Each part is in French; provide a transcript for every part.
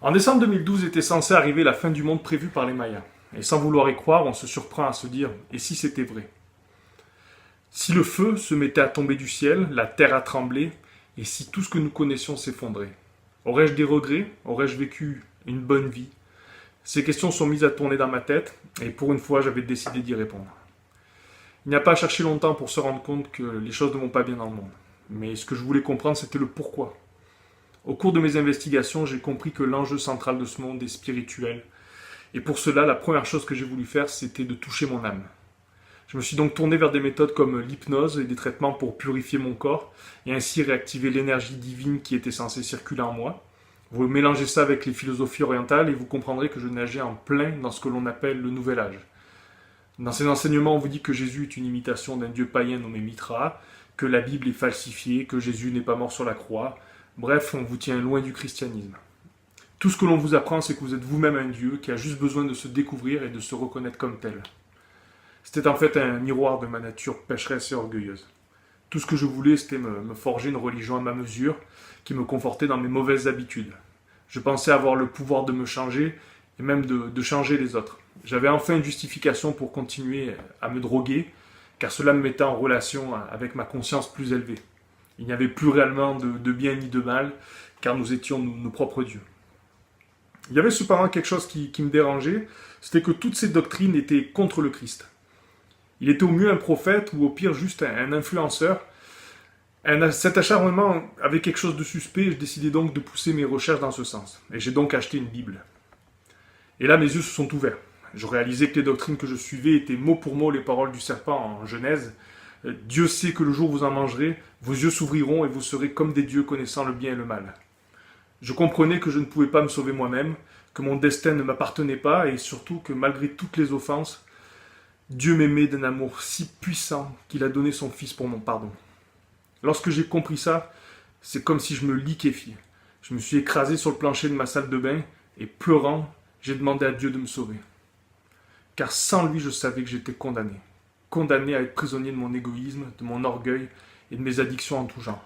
En décembre 2012 était censé arriver la fin du monde prévue par les Mayas. Et sans vouloir y croire, on se surprend à se dire « et si c'était vrai ?» Si le feu se mettait à tomber du ciel, la terre à trembler, et si tout ce que nous connaissions s'effondrait? Aurais-je des regrets? Aurais-je vécu une bonne vie? Ces questions sont mises à tourner dans ma tête, et pour une fois, j'avais décidé d'y répondre. Il n'y a pas à chercher longtemps pour se rendre compte que les choses ne vont pas bien dans le monde. Mais ce que je voulais comprendre, c'était le pourquoi. Au cours de mes investigations, j'ai compris que l'enjeu central de ce monde est spirituel. Et pour cela, la première chose que j'ai voulu faire, c'était de toucher mon âme. Je me suis donc tourné vers des méthodes comme l'hypnose et des traitements pour purifier mon corps et ainsi réactiver l'énergie divine qui était censée circuler en moi. Vous mélangez ça avec les philosophies orientales et vous comprendrez que je nageais en plein dans ce que l'on appelle le nouvel âge. Dans ces enseignements, on vous dit que Jésus est une imitation d'un dieu païen nommé Mithra, que la Bible est falsifiée, que Jésus n'est pas mort sur la croix. Bref, on vous tient loin du christianisme. Tout ce que l'on vous apprend, c'est que vous êtes vous-même un dieu qui a juste besoin de se découvrir et de se reconnaître comme tel. C'était en fait un miroir de ma nature pécheresse et orgueilleuse. Tout ce que je voulais, c'était me forger une religion à ma mesure, qui me confortait dans mes mauvaises habitudes. Je pensais avoir le pouvoir de me changer, et même de changer les autres. J'avais enfin une justification pour continuer à me droguer, car cela me mettait en relation avec ma conscience plus élevée. Il n'y avait plus réellement de bien ni de mal, car nous étions nos propres dieux. Il y avait cependant quelque chose qui me dérangeait, c'était que toutes ces doctrines étaient contre le Christ. Il était au mieux un prophète ou au pire juste un influenceur. Cet acharnement avait quelque chose de suspect et je décidai donc de pousser mes recherches dans ce sens. Et j'ai donc acheté une Bible. Et là, mes yeux se sont ouverts. Je réalisais que les doctrines que je suivais étaient mot pour mot les paroles du serpent en Genèse. Dieu sait que le jour où vous en mangerez, vos yeux s'ouvriront et vous serez comme des dieux connaissant le bien et le mal. Je comprenais que je ne pouvais pas me sauver moi-même, que mon destin ne m'appartenait pas et surtout que malgré toutes les offenses, Dieu m'aimait d'un amour si puissant qu'il a donné son Fils pour mon pardon. Lorsque j'ai compris ça, c'est comme si je me liquéfiais. Je me suis écrasé sur le plancher de ma salle de bain et pleurant, j'ai demandé à Dieu de me sauver. Car sans lui, je savais que j'étais condamné. Condamné à être prisonnier de mon égoïsme, de mon orgueil et de mes addictions en tout genre.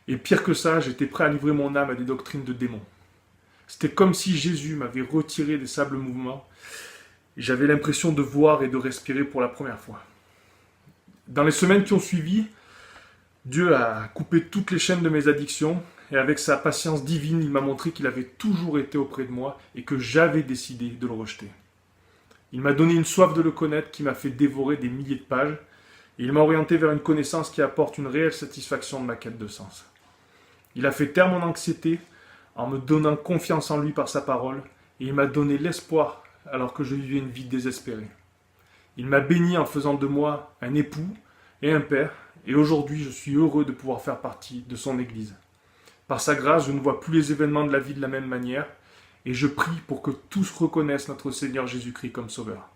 Et pire que ça, j'étais prêt à livrer mon âme à des doctrines de démons. C'était comme si Jésus m'avait retiré des sables mouvements et j'avais l'impression de voir et de respirer pour la première fois. Dans les semaines qui ont suivi, Dieu a coupé toutes les chaînes de mes addictions et avec sa patience divine, il m'a montré qu'il avait toujours été auprès de moi et que j'avais décidé de le rejeter. Il m'a donné une soif de le connaître qui m'a fait dévorer des milliers de pages et il m'a orienté vers une connaissance qui apporte une réelle satisfaction de ma quête de sens. Il a fait taire mon anxiété en me donnant confiance en lui par sa parole et il m'a donné l'espoir alors que je vivais une vie désespérée. Il m'a béni en faisant de moi un époux et un père et aujourd'hui je suis heureux de pouvoir faire partie de son Église. Par sa grâce, je ne vois plus les événements de la vie de la même manière et je prie pour que tous reconnaissent notre Seigneur Jésus-Christ comme Sauveur.